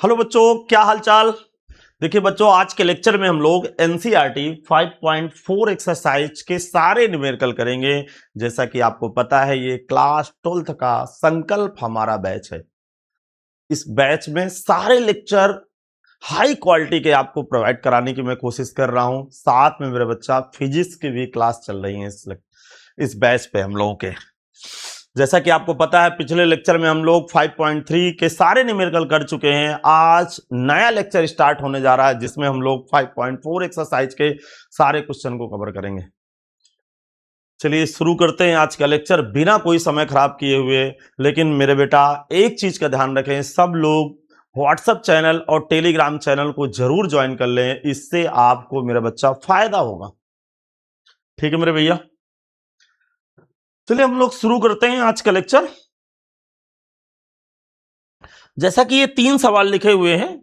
Hello बच्चों, क्या हालचाल। देखिए बच्चों, आज के लेक्चर में हम लोग एनसीईआरटी 5.4 एक्सरसाइज के सारे न्यूमेरिकल करेंगे। जैसा कि आपको पता है, ये क्लास 12th का संकल्प हमारा बैच है। इस बैच में सारे लेक्चर हाई क्वालिटी के आपको प्रोवाइड कराने की मैं कोशिश कर रहा हूं। साथ में मेरे बच्चा फिजिक्स की भी क्लास चल रही है इस बैच पे हम लोगों के। जैसा कि आपको पता है, पिछले लेक्चर में हम लोग 5.3 के सारे न्यूमेरिकल कर चुके हैं। आज नया लेक्चर स्टार्ट होने जा रहा है जिसमें हम लोग 5.4 एक्सरसाइज के सारे क्वेश्चन को कवर करेंगे। चलिए शुरू करते हैं आज का लेक्चर बिना कोई समय खराब किए हुए। लेकिन मेरे बेटा, एक चीज का ध्यान रखें, सब लोग व्हाट्सएप चैनल और टेलीग्राम चैनल को जरूर ज्वाइन कर लें। इससे आपको मेरा बच्चा फायदा होगा। ठीक है मेरे भैया, चलिए हम लोग शुरू करते हैं आज का लेक्चर। जैसा कि ये 3 सवाल लिखे हुए हैं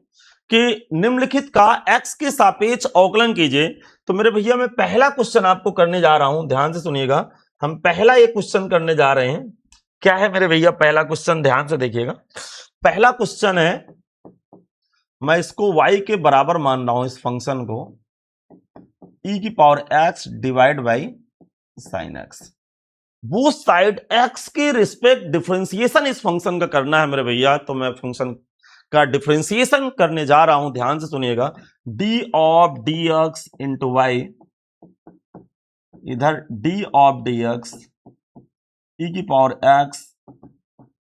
कि निम्नलिखित का x के सापेक्ष अवकलन कीजिए। तो मेरे भैया, मैं पहला क्वेश्चन आपको करने जा रहा हूं, ध्यान से सुनिएगा। हम पहला ये क्वेश्चन करने जा रहे हैं। क्या है मेरे भैया पहला क्वेश्चन, ध्यान से देखिएगा। पहला क्वेश्चन है, मैं इसको y के बराबर मान रहा हूं, इस फंक्शन को e की power x divide by sine x। वो साइड x के रिस्पेक्ट डिफरेंशिएशन इस फंक्शन का करना है मेरे भैया। तो मैं फंक्शन का डिफरेंशिएशन करने जा रहा हूं, ध्यान से सुनिएगा। d of dx into y, इधर d ऑफ dx e की power x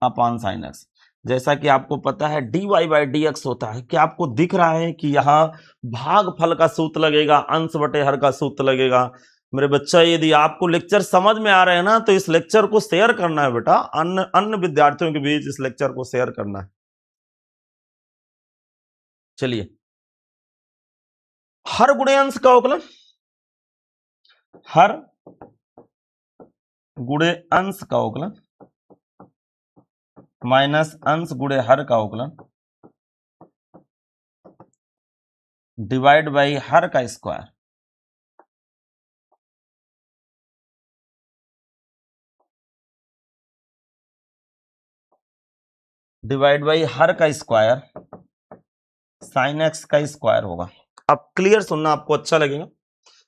upon sine x। जैसा कि आपको पता है dy बाई dx होता है। क्या आपको दिख रहा है कि यहां भागफल का सूत्र लगेगा, अंश बटे हर का सूत्र लगेगा। मेरे बच्चा, यदि आपको लेक्चर समझ में आ रहे हैं ना, तो इस लेक्चर को शेयर करना है बेटा। अन्य विद्यार्थियों के बीच इस लेक्चर को शेयर करना है। चलिए, हर गुणे अंश का अवकलन, हर गुणे अंश का अवकलन माइनस अंश गुणे हर का अवकलन डिवाइड बाई हर का स्क्वायर। डिवाइड बाई हर का स्क्वायर साइन एक्स का स्क्वायर होगा। अब क्लियर सुनना, आपको अच्छा लगेगा,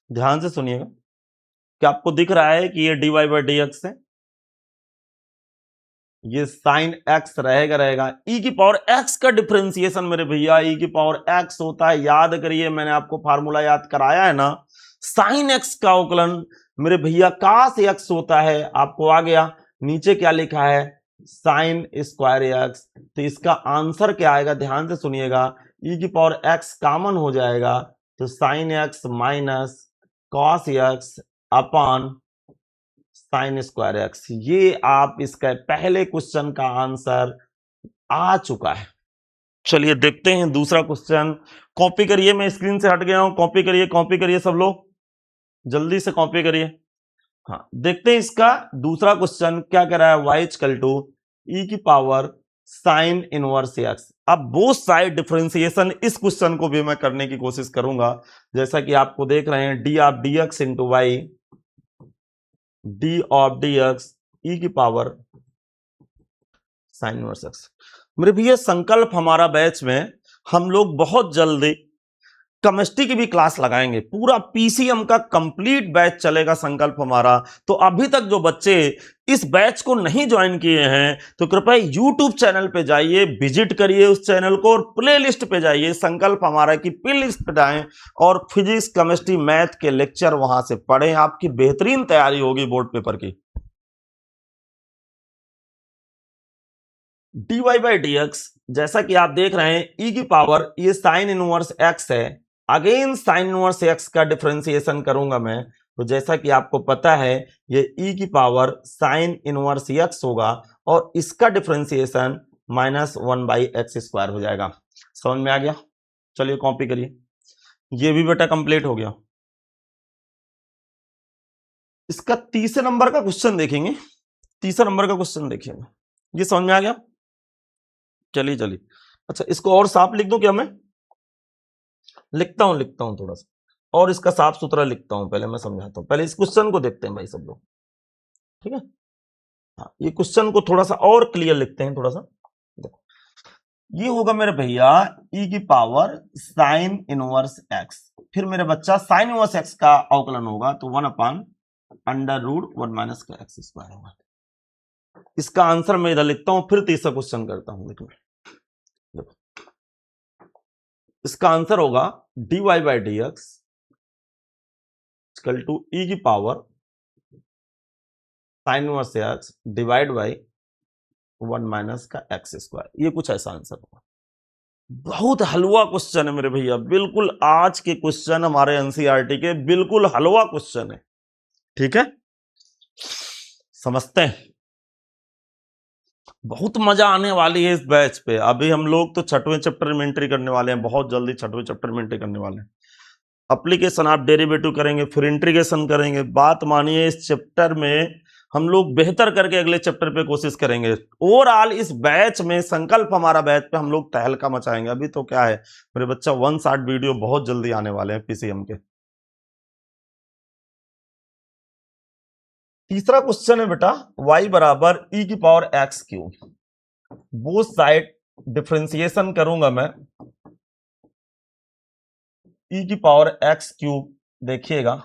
ध्यान से सुनिएगा। क्या आपको दिख रहा है कि ये dy बाई डी एक्स है, ये साइन एक्स रहेगा। e की पावर x का डिफरेंशिएशन मेरे भैया, e की पावर x होता है, याद करिए, मैंने आपको फार्मूला याद कराया है ना। साइन x का अवकलन मेरे भैया cos x होता है। आपको आ गया। नीचे क्या लिखा है, साइन स्क्वायर x। तो इसका आंसर क्या आएगा, ध्यान से सुनिएगा। e की पावर x कॉमन हो जाएगा, तो sine x minus cos x upon sine square x. ये आप इसका पहले क्वेश्चन का आंसर आ चुका है। चलिए देखते हैं दूसरा क्वेश्चन। कॉपी करिए, मैं स्क्रीन से हट गया हूं। कॉपी करिए सब लोग, जल्दी से कॉपी करिए। हाँ, देखते हैं इसका दूसरा क्वेश्चन क्या कह रहा है। y इक्वल टू ई की पावर साइन इनवर्स एक्स। अब बोथ साइड डिफरेंशिएशन इस क्वेश्चन को भी मैं करने की कोशिश करूंगा। जैसा कि आपको देख रहे हैं, D of D x into Y, D of D X E की पावर साइन इनवर्स एक्स। मेरे भैया, संकल्प हमारा बैच में हम लोग बहुत जल्दी केमिस्ट्री की भी क्लास लगाएंगे। पूरा पीसीएम का कंप्लीट बैच चलेगा संकल्प हमारा। तो अभी तक जो बच्चे इस बैच को नहीं ज्वाइन किए हैं, तो कृपया यूट्यूब चैनल पे जाइए, विजिट करिए उस चैनल को, और प्ले लिस्ट पे जाइए, संकल्प हमारा की प्ले लिस्ट पे जाएं और फिजिक्स, केमिस्ट्री, मैथ के लेक्चर वहां से पढ़ें। आपकी बेहतरीन तैयारी होगी बोर्ड पेपर की। dy बाई डी एक्स, जैसा कि आप देख रहे हैं, e की पावर, ये साइन इनवर्स x है। अगेन साइन इनवर्स x का डिफरेंशिएशन करूंगा मैं। तो जैसा कि आपको पता है, ये e की पावर साइन इनवर्स x होगा, और इसका differentiation minus 1 by x square हो जाएगा। समझ में आ गया। चलिए कॉपी करिए, ये भी बेटा कंप्लीट हो गया। इसका तीसरे नंबर का क्वेश्चन देखेंगे। तीसरा नंबर का क्वेश्चन देखिएगा, ये समझ में आ गया। चलिए अच्छा, इसको और साफ लिख दूं क्या मैं? लिखता हूं थोड़ा सा, और इसका साफ सुथरा लिखता हूं। पहले मैं समझाता हूं, पहले इस क्वेश्चन को देखते हैं भाई सब लोग, ठीक है। हाँ, ये क्वेश्चन को थोड़ा सा और क्लियर लिखते हैं, थोड़ा सा देखो। ये होगा मेरे भैया e की पावर साइन इनवर्स x। फिर मेरे बच्चा साइन इनवर्स x का अवकलन होगा तो 1/√1 माइनस का एक्स स्क्वायर होगा। इसका आंसर मैं इधर लिखता हूं, फिर तीसरा क्वेश्चन करता हूं। देखो इसका आंसर होगा dy/dx इक्वल टू e की power sine inverse x divide by 1 minus का एक्स स्क्वायर। ये कुछ ऐसा आंसर होगा। बहुत हलवा क्वेश्चन है मेरे भैया, बिल्कुल आज के क्वेश्चन हमारे एनसीईआरटी के बिल्कुल हलवा क्वेश्चन है। ठीक है, समझते हैं। बहुत मजा आने वाली है इस बैच पे। अभी हम लोग तो छठवें चैप्टर में एंट्री करने वाले हैं, बहुत जल्दी छठवें चैप्टर में एंट्री करने वाले हैं। एप्लीकेशन आप डेरिवेटिव करेंगे, फिर इंटीग्रेशन करेंगे। बात मानिए इस चैप्टर में हम लोग बेहतर करके अगले चैप्टर पे कोशिश करेंगे। ओवरऑल इस बैच में संकल्प हमारा बैच पे हम लोग तहलका मचाएंगे। अभी तो क्या है मेरे बच्चा 160 वीडियो बहुत जल्दी आने वाले हैं पीसीएम के। तीसरा क्वेश्चन है बेटा y बराबर e की power x cube. Both side differentiation करूंगा मैं e की पावर x क्यूब। देखिएगा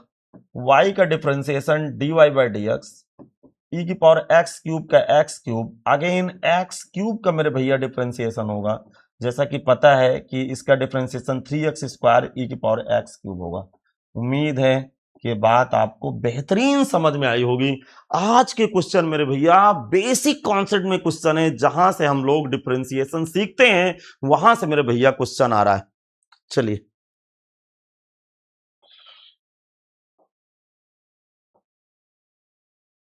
y का डिफरेंशिएशन dy/dx e की पावर x क्यूब का x cube again x cube का मेरे भैया डिफरेंशिएशन होगा। जैसा कि पता है कि इसका डिफरेंशिएशन 3x स्क्वायर e की पावर x क्यूब होगा। उम्मीद है कि बात आपको बेहतरीन समझ में आई होगी। आज के क्वेश्चन मेरे भैया बेसिक कॉन्सेप्ट में क्वेश्चन है, जहां से हम लोग डिफरेंशिएशन सीखते हैं वहां से मेरे भैया क्वेश्चन आ रहा है। चलिए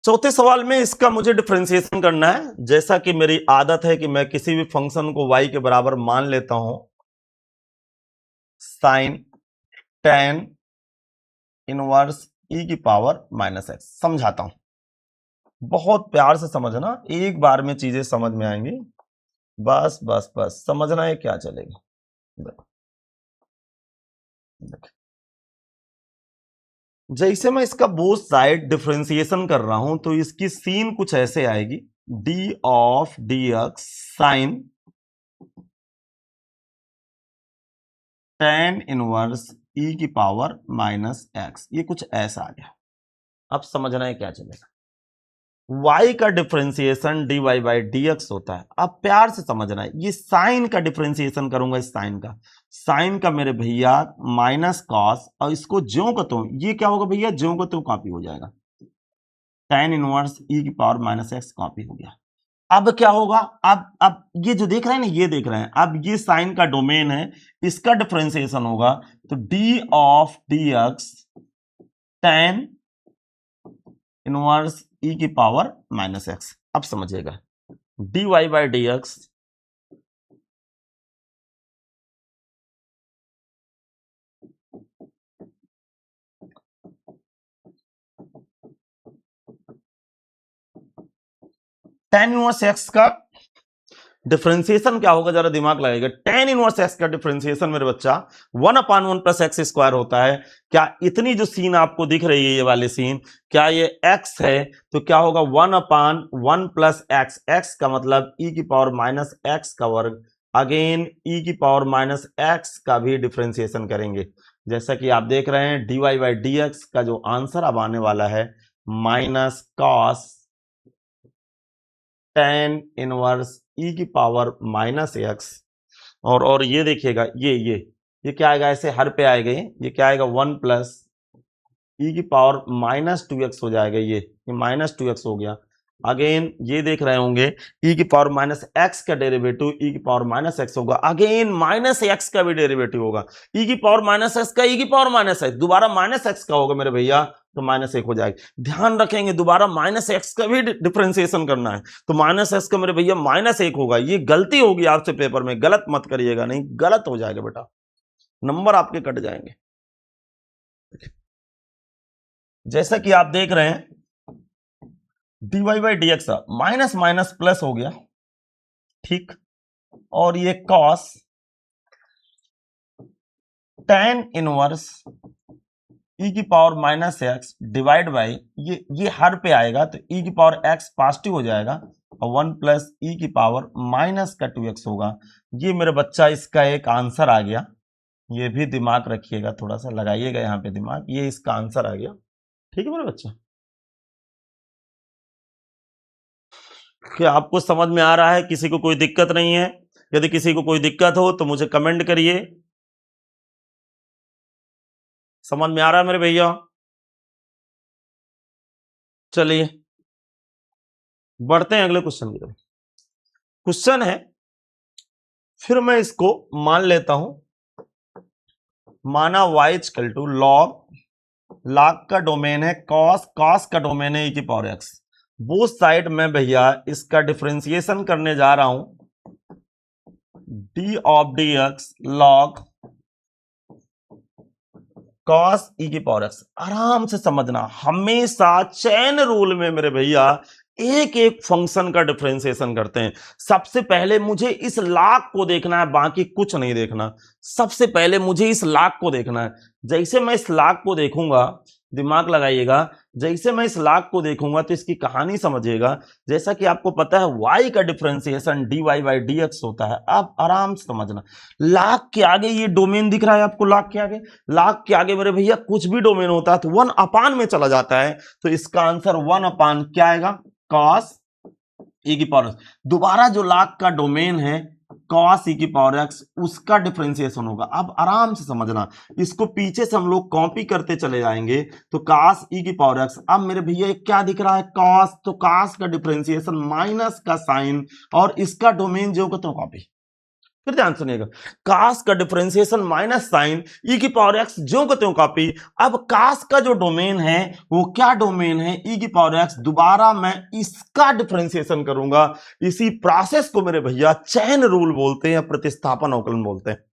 चौथे सवाल में इसका मुझे डिफरेंशिएशन करना है। जैसा कि मेरी आदत है कि मैं किसी भी फंक्शन को y के बराबर मान लेता हूं साइन tan इनवर्स e की पावर माइनस x। समझाता हूं, बहुत प्यार से समझना, एक बार में चीजें समझ में आएंगी। बस बस बस समझना है क्या चलेगा। जैसे मैं इसका बोथ साइड डिफरेंशिएशन कर रहा हूं तो इसकी सीन कुछ ऐसे आएगी d of dx sine tan inverse e की पावर माइनस x। ये कुछ ऐसा आ गया। अब समझना है क्या चलेगा। y का डिफरेंशिएशन dy/dx होता है। अब प्यार से समझना है, ये साइन का डिफरेंशिएशन करूंगा। इस साइन का मेरे भैया माइनस कॉस, और इसको ज्यों का त्यों, ये क्या होगा भैया ज्यों का त्यों कॉपी हो जाएगा। tan इनवर्स e की पावर माइनस x कॉपी हो गया। अब क्या होगा, अब ये जो देख रहे हैं ना, ये देख रहे हैं, अब ये साइन का डोमेन है, इसका डिफरेंशिएशन होगा तो d of dx tan inverse e की पावर माइनस x। अब समझिएगा dy/dx tan इनवर्स x का डिफरेंशिएशन क्या होगा, जरा दिमाग लगाइएगा। tan इनवर्स x का डिफरेंशिएशन मेरे बच्चा 1/1 प्लस एक्स स्क्वायर होता है। क्या इतनी जो सीन आपको दिख रही है, ये वाली सीन, क्या ये x है तो क्या होगा 1/1 प्लस एक्स। x का मतलब e की पावर माइनस एक्स का वर्ग, अगेन e की पावर माइनस एक्स का भी डिफरेंशिएशन करेंगे। जैसा कि आप देख रहे हैं dy/dx का जो आंसर अब आने वाला है minus cos tan inverse e की पावर माइनस एक्स। और ये देखिएगा ये क्या आएगा, ऐसे हर पे आएगा, ये क्या आएगा 1 प्लस e की पावर माइनस 2x हो जाएगा। ये माइनस 2x हो गया। अगेन ये देख रहे होंगे e की पावर माइनस एक्स का डेरिवेटिव e की पावर माइनस एक्स होगा, अगेन माइनस एक्स का भी डेरिवेटिव होगा। e की पावर माइनस एक्स का e की पावर माइनस एक्स दोबारा माइनस एक्स का होगा मेरे भैया, तो माइनस 1 हो जाएगा। ध्यान रखेंगे दोबारा माइनस एक्स का भी डिफरेंशिएशन करना है तो माइनस एक्स का मेरे भैया माइनस 1 होगा। ये गलती होगी आपसे पेपर में, गलत मत करिएगा, नहीं गलत हो जाएगा बेटा, नंबर आपके कट जाएंगे। जैसा कि आप देख रहे हैं dy/dx माइनस माइनस प्लस हो गया, ठीक, और ये cos tan इनवर्स e की power minus x divide by ये हर पे आएगा तो e की पावर x पॉजिटिव हो जाएगा, और 1 प्लस ई की पावर माइनस का 2x होगा। ये मेरे बच्चा इसका एक आंसर आ गया। ये भी दिमाग रखिएगा, थोड़ा सा लगाइएगा यहाँ पे दिमाग, ये इसका आंसर आ गया। ठीक है मेरे बच्चा, क्या आपको समझ में आ रहा है? किसी को कोई दिक्कत नहीं है? यदि किसी को कोई दिक्कत हो तो मुझे कमेंट करिए। समझ में आ रहा है मेरे भैया? चलिए बढ़ते हैं अगले क्वेश्चन की तरफ। क्वेश्चन है, फिर मैं इसको मान लेता हूं, माना y इक्वल टू log का डोमेन है cos का डोमेन है e की पावर x। बोथ साइड में भैया इसका डिफरेंशिएशन करने जा रहा हूं, d of dx log cos e की पावर x। आराम से समझना, हमेशा चैन रूल में मेरे भैया एक एक फंक्शन का डिफरेंशिएशन करते हैं। सबसे पहले मुझे इस log को देखना है, बाकी कुछ नहीं देखना। सबसे पहले मुझे इस log को देखना है। जैसे मैं इस log को देखूंगा, दिमाग लगाइएगा, जैसे मैं इस log को देखूंगा तो इसकी कहानी समझिएगा। जैसा कि आपको पता है y का डिफरेंशिएशन dy बाई dx होता है। अब आराम से समझना, log के आगे ये डोमेन दिख रहा है आपको, log के आगे मेरे भैया कुछ भी डोमेन होता है तो 1 अपान में चला जाता है। तो इसका आंसर 1 अपान क्या आएगा? cos e की पावर x। दोबारा जो log का डोमेन है cos e की पावर x, उसका डिफरेंशिएशन होगा। अब आराम से समझना, इसको पीछे से हम लोग कॉपी करते चले जाएंगे तो cos e की पावर x। अब मेरे भैया क्या दिख रहा है? cos, तो cos का डिफरेंशिएशन माइनस का साइन, और इसका डोमेन जो को तो कॉपी। फिर ध्यान सुनिएगा, cos का डिफरेंशिएशन माइनस साइन e की पावर x जो को त्यों कॉपी। अब cos का जो डोमेन है वो क्या डोमेन है? e की पावर x। दोबारा मैं इसका डिफरेंशिएशन करूंगा। इसी प्रोसेस को मेरे भैया चैन रूल बोलते हैं, प्रतिस्थापन अवकलन बोलते हैं।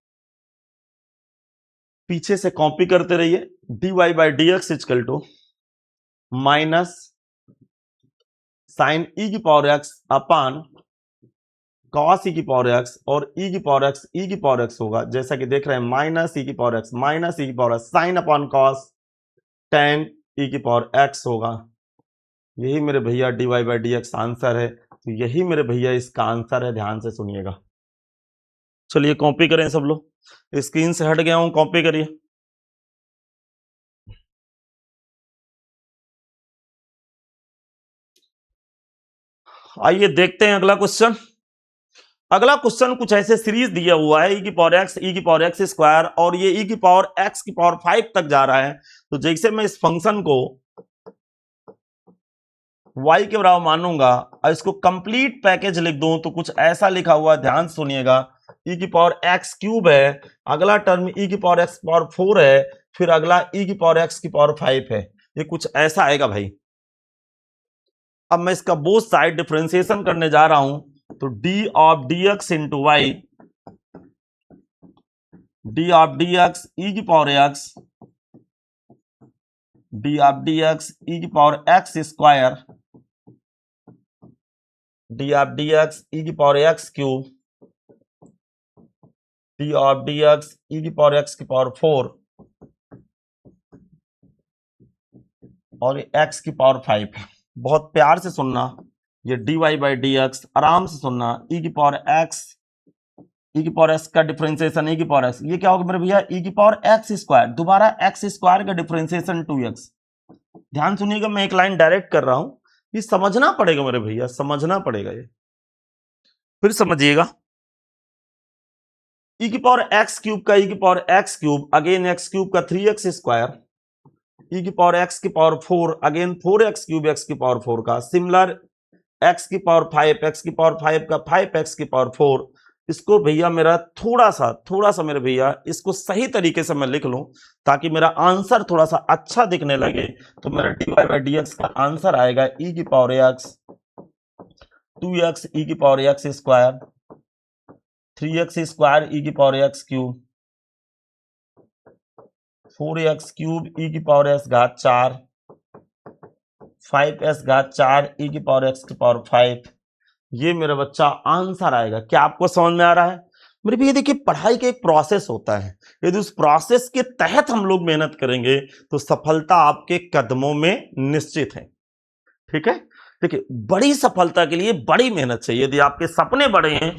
पीछे से कॉपी करते रहिए, dy by dx equal to minus sine e की power x upon cos e की पावर x, और e की पावर x होगा, जैसा कि देख रहे हैं, माइनस e की power x sine upon cos tan e की पावर x होगा। यही मेरे भैया dy बाई dx आंसर है। तो यही मेरे भैया इसका आंसर है, ध्यान से सुनिएगा। चलिए कॉपी करें सब लोग, स्क्रीन से हट गया हूं, कॉपी करिए। आइए देखते हैं अगला क्वेश्चन। अगला क्वेश्चन कुछ ऐसे सीरीज दिया हुआ है, e की पावर x स्क्वायर, और ये e की पावर x की पावर 5 तक जा रहा है। तो जैसे मैं इस फंक्शन को y के बराबर मानूंगा और इसको कंप्लीट पैकेज लिख दूं तो कुछ ऐसा लिखा हुआ है, ध्यान सुनिएगा। e की पावर x क्यूब है, अगला टर्म e की पावर x पावर 4 है, फिर अगला e की पावर x की पावर 5 है। ये कुछ ऐसा आएगा भाई। अब मैं इसका बोथ साइड डिफरेंशिएशन करने जा रहा हूं, तो d of dx into y, d of dx e की power x, d of dx e की power x square, d of dx e की power x cube, d of dx e की power x की power 4, और x की power 5। बहुत प्यार से सुनना, ये dy बाई dx, आराम से सुनना, e की पावर x का डिफरेंशिएशन e की पावर x, ये क्या होगा मेरे भैया? e की पावर x स्क्वायर, दोबारा x स्क्वायर का डिफरेंशिएशन 2x। ध्यान सुनिएगा, मैं एक लाइन डायरेक्ट कर रहा हूं, ये समझना पड़ेगा मेरे भैया, समझना पड़ेगा ये। फिर समझिएगा, e की पावर x क्यूब का e की power x cube, again x cube का 3x स्क्वायर, e की पावर x की power 4, again 4x cube x की पावर 4 का, सिमिलर x की पावर 5, x की पावर 5 का 5x की पावर 4। इसको भैया मेरा थोड़ा सा मेरे भैया इसको सही तरीके से मैं लिख लूं ताकि मेरा आंसर थोड़ा सा अच्छा दिखने लगे। तो मेरा dy बाई dx का आंसर आएगा e की पावर x 2x e की power x square, 3x square e की power x cube, 4x cube e की पावर s घात 4, 5s घात 4 e की पावर x की पावर 5। ये मेरा बच्चा आंसर आएगा। क्या आपको समझ में आ रहा है मेरे भैया? देखिए, पढ़ाई का एक प्रोसेस होता है, यदि उस प्रोसेस के तहत हम लोग मेहनत करेंगे तो सफलता आपके कदमों में निश्चित है। ठीक है, देखिए, बड़ी सफलता के लिए बड़ी मेहनत चाहिए। यदि आपके सपने बड़े हैं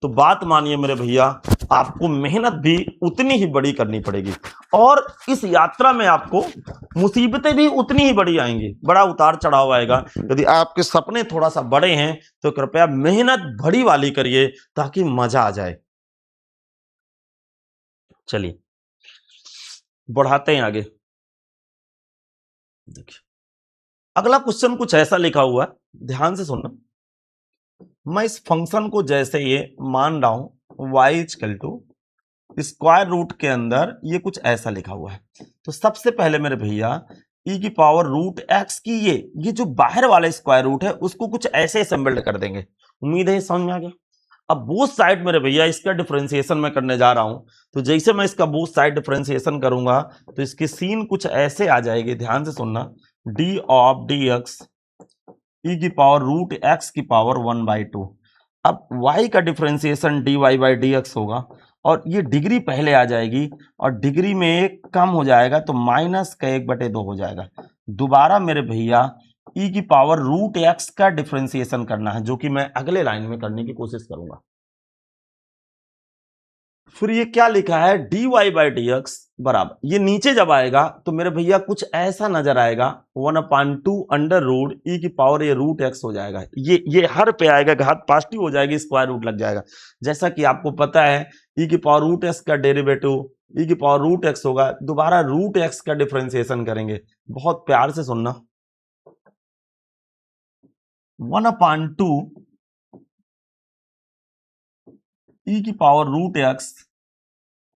तो बात मानिए मेरे भैया, आपको मेहनत भी उतनी ही बड़ी करनी पड़ेगी, और इस यात्रा में आपको मुसीबतें भी उतनी ही बड़ी आएंगी, बड़ा उतार चढ़ाव आएगा। यदि आपके सपने थोड़ा सा बड़े हैं तो कृपया मेहनत बड़ी वाली करिए ताकि मजा आ जाए। चलिए बढ़ाते हैं आगे। देखिए, अगला क्वेश्चन कुछ ऐसा लिखा हुआ है, ध्यान से सुनना। मैं इस फंक्शन को जैसे ये मान रहा हूं y equal to square root के अंदर ये कुछ ऐसा लिखा हुआ है, तो सबसे पहले मेरे भैया e की पावर रूट x की ये जो बाहर वाला स्क्वायर रूट है उसको कुछ ऐसे असेंबल्ड कर देंगे। उम्मीद है ये समझ में आ गया। अब बोथ साइड मेरे भैया इसका डिफरेंशिएशन मैं करने जा रहा हूं, तो जैसे मैं इसका बोथ साइड डिफरेंशिएशन करूंगा तो इसकी सीन कुछ ऐसे आ जाएगी, ध्यान से सुनना। D of D X E की पावर रूट एक्स की पावर 1/2। अब y का differentiation dy by D x होगा, और ये डिग्री पहले आ जाएगी और डिग्री में कम हो जाएगा तो माइनस का 1/2 हो जाएगा। दोबारा मेरे भैया e की पावर रूट एक्स का डिफरेंशिएशन करना है, जो कि मैं अगले लाइन में करने की कोशिश करूंगा। फिर ये क्या लिखा है, dy बाई डी एक्स बराबर, ये नीचे जब आएगा तो मेरे भैया कुछ ऐसा नजर आएगा 1/2 अंडर रूट ई की पावर ये रूट एक्स हो जाएगा। ये हर पे आएगा, घात पॉजिटिव हो जाएगी, स्क्वायर रूट लग जाएगा। जैसा कि आपको पता है ई की पावर रूट एक्स का डेरिवेटिव ई की पावर रूट एक्स होगा, दोबारा रूट एक्स का डिफरेंशिएशन करेंगे। बहुत प्यार से सुनना, 1/2 ई की power root x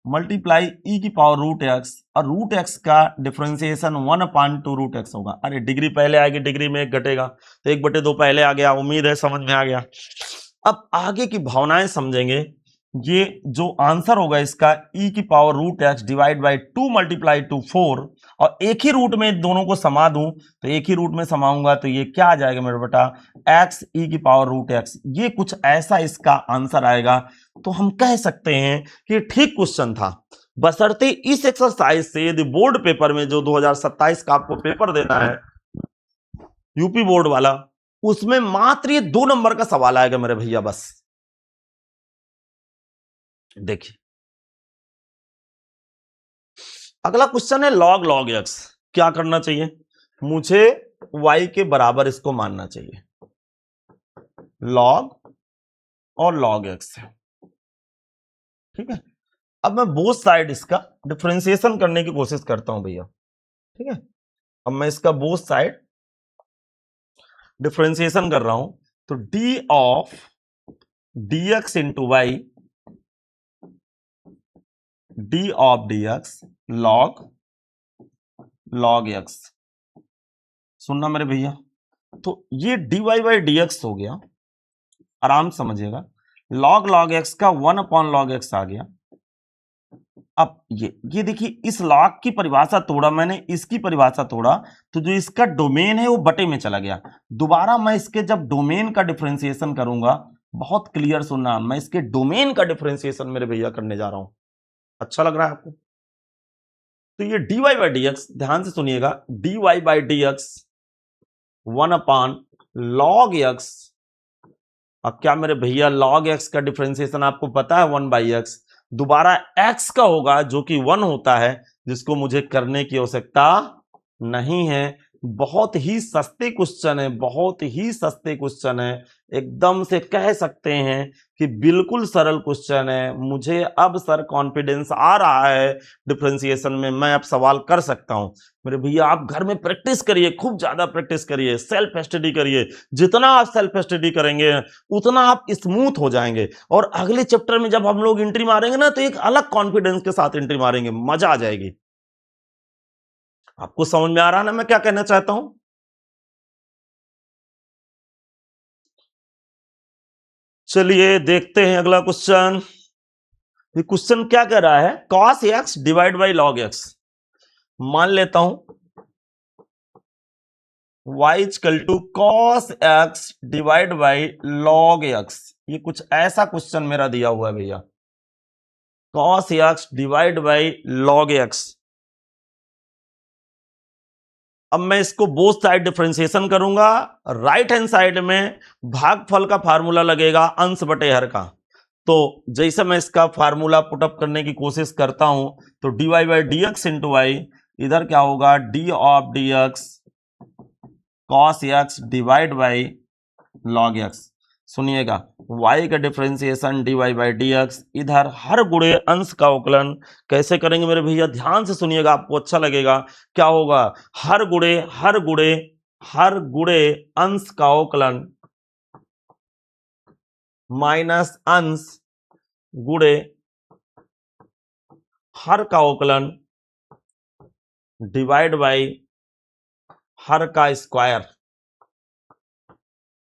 multiply e की पावर रूट एक्स, और रूट एक्स का डिफरेंशिएशन 1/2 रूट एक्स होगा। अरे डिग्री पहले आएगी, डिग्री में 1 घटेगा तो 1/2 पहले आ गया। उम्मीद है समझ में आ गया। अब आगे की भावनाएं समझेंगे। ये जो आंसर होगा इसका ई की power root x divide by 2 multiply to 4, और एक ही रूट में दोनों को समा दूं तो एक ही रूट में समाऊंगा तो ये क्या आ जाएगा मेरे बेटा, एक्स ई की पावर रूट एक्स। ये कुछ ऐसा इसका आंसर आएगा। तो हम कह सकते हैं कि ठीक क्वेश्चन था, बशर्ते इस एक्सरसाइज से यदि बोर्ड पेपर में जो 2027 का आपको पेपर देना है यूपी बोर्ड वाला, उसमें मात्र ये 2 नंबर का सवाल आएगा मेरे भैया बस। देखिए अगला क्वेश्चन है लॉग लॉग एक्स। क्या करना चाहिए, मुझे y के बराबर इसको मानना चाहिए, लॉग और लॉग एक्स है, ठीक है। अब मैं बोथ साइड इसका डिफरेंशिएशन करने की कोशिश करता हूं भैया, ठीक है। अब मैं इसका बोथ साइड डिफरेंशिएशन कर रहा हूं, तो d of D x into Y, D of D x log log x. सुनना मेरे भैया, तो ये d y by D x हो गया, आराम समझिएगा। लॉग लॉग एक्स का 1/log x आ गया। अब ये देखिए, इस लॉग की परिभाषा तोड़ा मैंने, इसकी परिभाषा तोड़ा, तो जो इसका डोमेन है वो बटे में चला गया। दोबारा मैं इसके जब डोमेन का डिफरेंशिएशन करूंगा, बहुत क्लियर सुनना, मैं इसके डोमेन का डिफरेंशिएशन मेरे भैया करने जा रहा हूं। अच्छा लग रहा है आपको? तो ये dy बाई डी एक्स, ध्यान से सुनिएगा, dy by D x 1/log x। अब क्या मेरे भैया log x का डिफरेंशिएशन आपको पता है 1/x, दोबारा x का होगा जो कि 1 होता है, जिसको मुझे करने की आवश्यकता नहीं है। बहुत ही सस्ते क्वेश्चन है, बहुत ही सस्ते क्वेश्चन है, एकदम से कह सकते हैं कि बिल्कुल सरल क्वेश्चन है। मुझे अब सर कॉन्फिडेंस आ रहा है डिफरेंशिएशन में, मैं अब सवाल कर सकता हूं। मेरे भैया आप घर में प्रैक्टिस करिए, खूब ज्यादा प्रैक्टिस करिए, सेल्फ स्टडी करिए। जितना आप सेल्फ स्टडी करेंगे उतना आप स्मूथ हो जाएंगे, और अगले चैप्टर में जब हम लोग एंट्री मारेंगे ना, तो एक अलग कॉन्फिडेंस के साथ एंट्री मारेंगे, मजा आ जाएगी। आपको समझ में आ रहा है ना मैं क्या कहना चाहता हूं? चलिए देखते हैं अगला क्वेश्चन। ये क्वेश्चन क्या कह रहा है, cos x divide by log x। मान लेता हूं y equal to cos x divide by log x। ये कुछ ऐसा क्वेश्चन मेरा दिया हुआ है भैया, cos x divide by log x। अब मैं इसको बोथ साइड डिफरेंशिएशन करूंगा, राइट हैंड साइड में भागफल का फार्मूला लगेगा अंश बटे हर का। तो जैसे मैं इसका फार्मूला पुटअप करने की कोशिश करता हूं तो dy by D x into y, इधर क्या होगा d of D x cos x divide by log x. सुनिएगा y का differentiation dy by D x, इधर हर गुणे अंश का अवकलन कैसे करेंगे मेरे भैया, ध्यान से सुनिएगा, आपको अच्छा लगेगा। क्या होगा, हर गुणे अंश का अवकलन माइनस अंश गुणे हर का अवकलन डिवाइड बाई हर का स्क्वायर।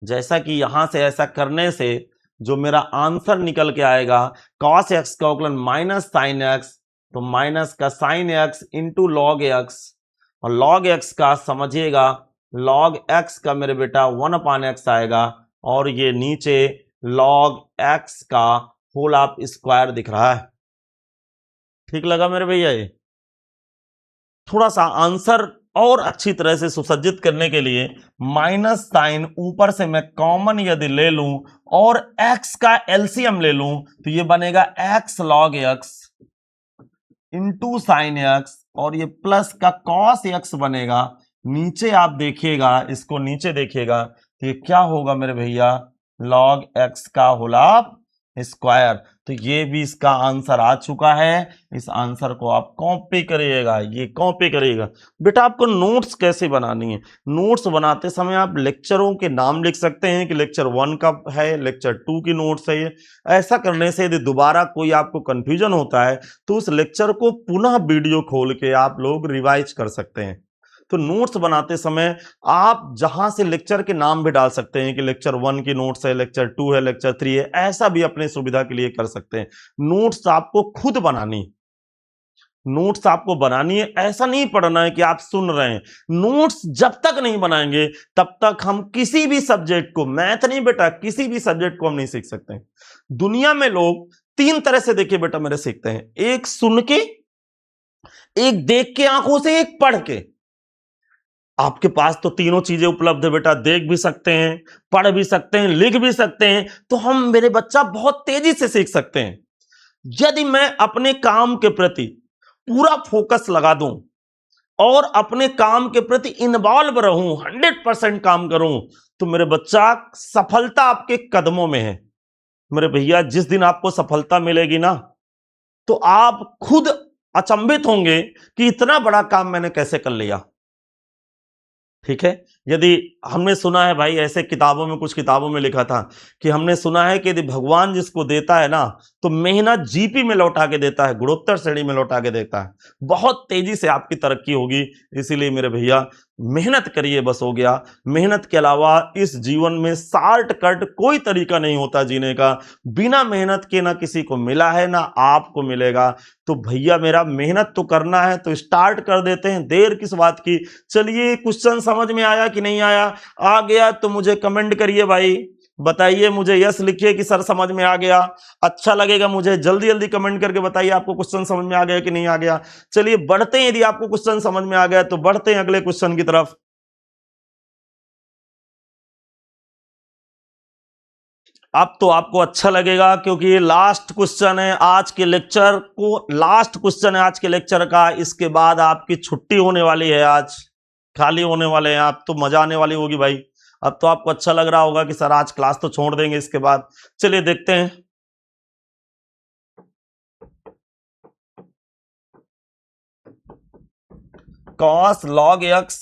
जैसा कि यहां से ऐसा करने से जो मेरा आंसर निकल के आएगा cos x का अवकलन माइनस साइन एक्स, तो माइनस का sine x into log x, और लॉग एक्स का समझिएगा लॉग एक्स का मेरे बेटा 1/x आएगा, और ये नीचे लॉग एक्स का होल ऑफ स्क्वायर दिख रहा है। ठीक लगा मेरे भैया? ये थोड़ा सा आंसर और अच्छी तरह से सुसज्जित करने के लिए माइनस साइन ऊपर से मैं कॉमन यदि ले लूं और x का एलसीएम ले लूं तो ये बनेगा x log x into sine x, और ये प्लस का cos x बनेगा। नीचे आप देखिएगा, इसको नीचे देखिएगा तो ये क्या होगा मेरे भैया, log x का होल ऑफ स्क्वायर। तो ये भी इसका आंसर आ चुका है। इस आंसर को आप कॉपी करिएगा, ये कॉपी करिएगा। बेटा आपको नोट्स कैसे बनानी है, नोट्स बनाते समय आप लेक्चरों के नाम लिख सकते हैं कि लेक्चर 1 का है, लेक्चर 2 की नोट्स है ये। ऐसा करने से यदि दोबारा कोई आपको कंफ्यूजन होता है तो उस लेक्चर को पुनः वीडियो खोल के आप लोग रिवाइज कर सकते हैं। तो नोट्स बनाते समय आप जहां से लेक्चर के नाम भी डाल सकते हैं कि लेक्चर 1 की नोट्स है, लेक्चर 2 है, लेक्चर 3 है, ऐसा भी अपनी सुविधा के लिए कर सकते हैं। नोट्स आपको खुद बनानी, नोट्स आपको बनानी है, ऐसा नहीं पढ़ना है कि आप सुन रहे हैं। नोट्स जब तक नहीं बनाएंगे तब तक हम किसी भी सब्जेक्ट को, मैथ नहीं बेटा, किसी भी सब्जेक्ट को हम नहीं सीख सकते हैं। दुनिया में लोग 3 तरह से देखिए बेटा मेरे सीखते हैं, एक सुन के, एक देख के आंखों से, एक पढ़ के। आपके पास तो तीनों चीजें उपलब्ध है बेटा, देख भी सकते हैं, पढ़ भी सकते हैं, लिख भी सकते हैं, तो हम मेरे बच्चा बहुत तेजी से सीख सकते हैं। यदि मैं अपने काम के प्रति पूरा फोकस लगा दूं और अपने काम के प्रति इन्वॉल्व रहूं, 100% काम करूं, तो मेरे बच्चा सफलता आपके कदमों में है। मेरे भैया जिस दिन आपको सफलता मिलेगी ना तो आप खुद अचंभित होंगे कि इतना बड़ा काम मैंने कैसे कर लिया। ठीक है, यदि हमने सुना है भाई, ऐसे किताबों में, कुछ किताबों में लिखा था कि हमने सुना है कि यदि भगवान जिसको देता है ना तो मेहनत जीपी में लौटा के देता है, गुणोत्तर श्रेणी में लौटा के देता है। बहुत तेजी से आपकी तरक्की होगी। इसीलिए मेरे भैया मेहनत करिए, बस हो गया। मेहनत के अलावा इस जीवन में शॉर्टकट कोई तरीका नहीं होता जीने का। बिना मेहनत के ना किसी को मिला है ना आपको मिलेगा। तो भैया मेरा मेहनत तो करना है, तो स्टार्ट कर देते हैं, देर किस बात की। चलिए, क्वेश्चन समझ में आया कि नहीं आया? आ गया तो मुझे कमेंट करिए भाई, बताइए, मुझे यस लिखिए कि सर समझ में आ गया। अच्छा लगेगा मुझे, जल्दी जल्दी कमेंट करके बताइए आपको क्वेश्चन समझ में आ गया कि नहीं आ गया। चलिए बढ़ते हैं, यदि आपको क्वेश्चन समझ में आ गया तो बढ़ते हैं अगले क्वेश्चन की तरफ। अब तो आपको अच्छा लगेगा क्योंकि ये लास्ट क्वेश्चन है आज के लेक्चर को, लास्ट क्वेश्चन है आज के लेक्चर का। इसके बाद आपकी छुट्टी होने वाली है, आज खाली होने वाले हैं आप, तो मजा आने वाली होगी भाई। अब तो आपको अच्छा लग रहा होगा कि सर आज क्लास तो छोड़ देंगे इसके बाद। चलिए देखते हैं। cos log x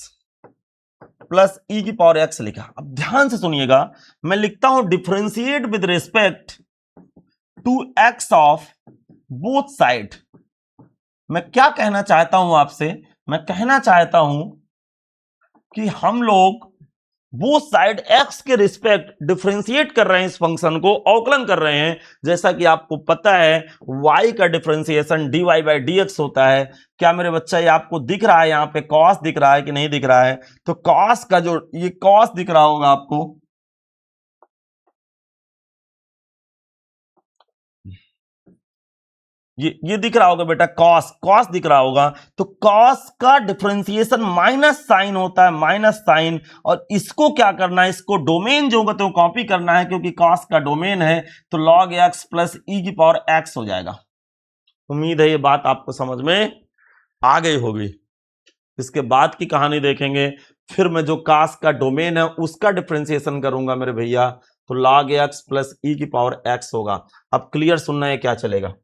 plus E की पावर x लिखा। अब ध्यान से सुनिएगा, मैं लिखता हूं differentiate with respect to x of both side. मैं क्या कहना चाहता हूं आपसे, मैं कहना चाहता हूं कि हम लोग बोथ साइड x के रिस्पेक्ट डिफरेंशिएट कर रहे हैं, इस फंक्शन को अवकलन कर रहे हैं। जैसा कि आपको पता है y का differentiation dy by D x होता है। क्या मेरे बच्चा ये आपको दिख रहा है, यहाँ पे cos दिख रहा है कि नहीं दिख रहा है? तो cos का जो ये cos दिख रहा होगा आपको, ये दिख रहा होगा बेटा, कॉस, कॉस दिख रहा होगा। तो कॉस का डिफरेंशिएशन माइनस साइन होता है, माइनस साइन। और इसको क्या करना है, इसको डोमेन जो होगा तो कॉपी करना है, क्योंकि कॉस का डोमेन है। तो log x प्लस ई की पावर x हो जाएगा। उम्मीद है ये बात आपको समझ में आ गई होगी। इसके बाद की कहानी देखेंगे, फिर मैं जो कॉस का डोमेन है उसका डिफरेंशिएशन करूंगा मेरे भैया। तो log x प्लस ई की पावर x होगा। अब क्लियर सुनना है क्या चलेगा,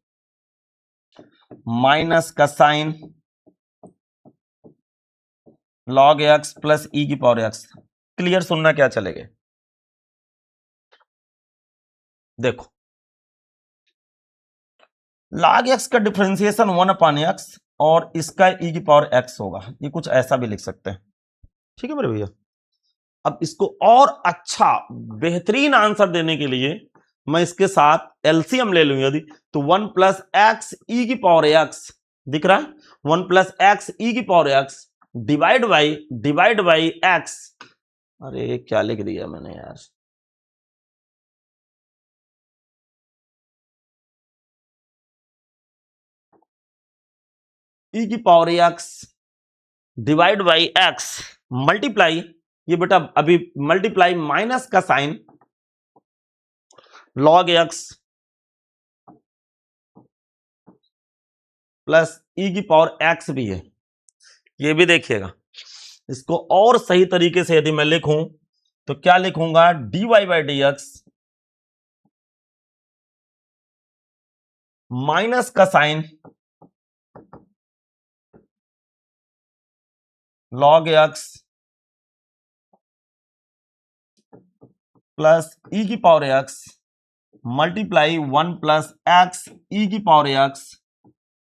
माइनस का sine log x plus E की पावर x। क्लियर सुनना क्या चलेगा, देखो log x का डिफरेंशिएशन 1/x और इसका e की पावर x होगा। ये कुछ ऐसा भी लिख सकते हैं, ठीक है मेरे भैया। अब इसको और अच्छा बेहतरीन आंसर देने के लिए मैं इसके साथ एलसीएम ले लूंगा यदि, तो 1 प्लस एक्स ई की पावर एक्स दिख रहा है, 1 प्लस एक्स ई की power x divide by x. अरे क्या लिख दिया मैंने यार, ई की power x divide by x multiply, ये बेटा अभी मल्टीप्लाई माइनस का sine log x plus E की पावर x भी है। ये भी देखिएगा, इसको और सही तरीके से यदि मैं लिखूं तो क्या लिखूंगा, dy by D X minus का sine log x plus E की power x multiply 1 plus X E की power x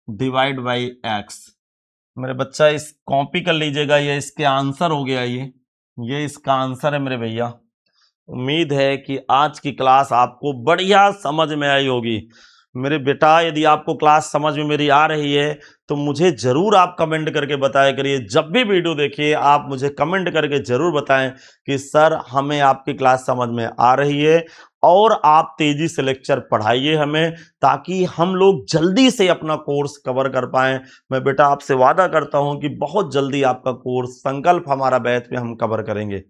divide by x। मेरे बच्चा इस कॉपी कर लीजिएगा, ये इसके आंसर हो गया, ये इसका आंसर है मेरे भैया। उम्मीद है कि आज की क्लास आपको बढ़िया समझ में आई होगी। मेरे बेटा यदि आपको क्लास समझ में मेरी आ रही है तो मुझे जरूर आप कमेंट करके बताया करिए। जब भी वीडियो देखिए आप मुझे कमेंट करके जरूर बताएं कि सर हमें आपकी क्लास समझ में आ रही है, और आप तेजी से लेक्चर पढ़ाइए हमें, ताकि हम लोग जल्दी से अपना कोर्स कवर कर पाएं। मैं बेटा आपसे वादा करता हूं कि बहुत जल्दी आपका कोर्स संकल्प हमारा बैच में हम कवर करेंगे।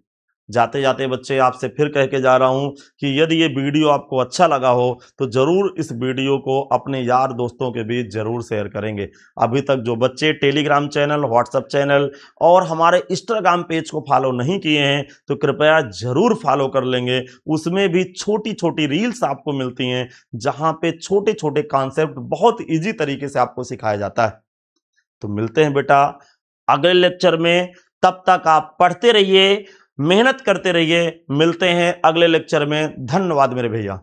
जाते जाते बच्चे आपसे फिर कह के जा रहा हूं कि यदि ये वीडियो आपको अच्छा लगा हो तो जरूर इस वीडियो को अपने यार दोस्तों के बीच जरूर शेयर करेंगे। अभी तक जो बच्चे टेलीग्राम चैनल, व्हाट्सएप चैनल और हमारे इंस्टाग्राम पेज को फॉलो नहीं किए हैं तो कृपया जरूर फॉलो कर लेंगे। उसमें भी छोटी छोटी रील्स आपको मिलती हैं, जहां पे छोटे छोटे कॉन्सेप्ट बहुत ईजी तरीके से आपको सिखाया जाता है। तो मिलते हैं बेटा अगले लेक्चर में, तब तक आप पढ़ते रहिए, मेहनत करते रहिए। मिलते हैं अगले लेक्चर में। धन्यवाद मेरे भैया।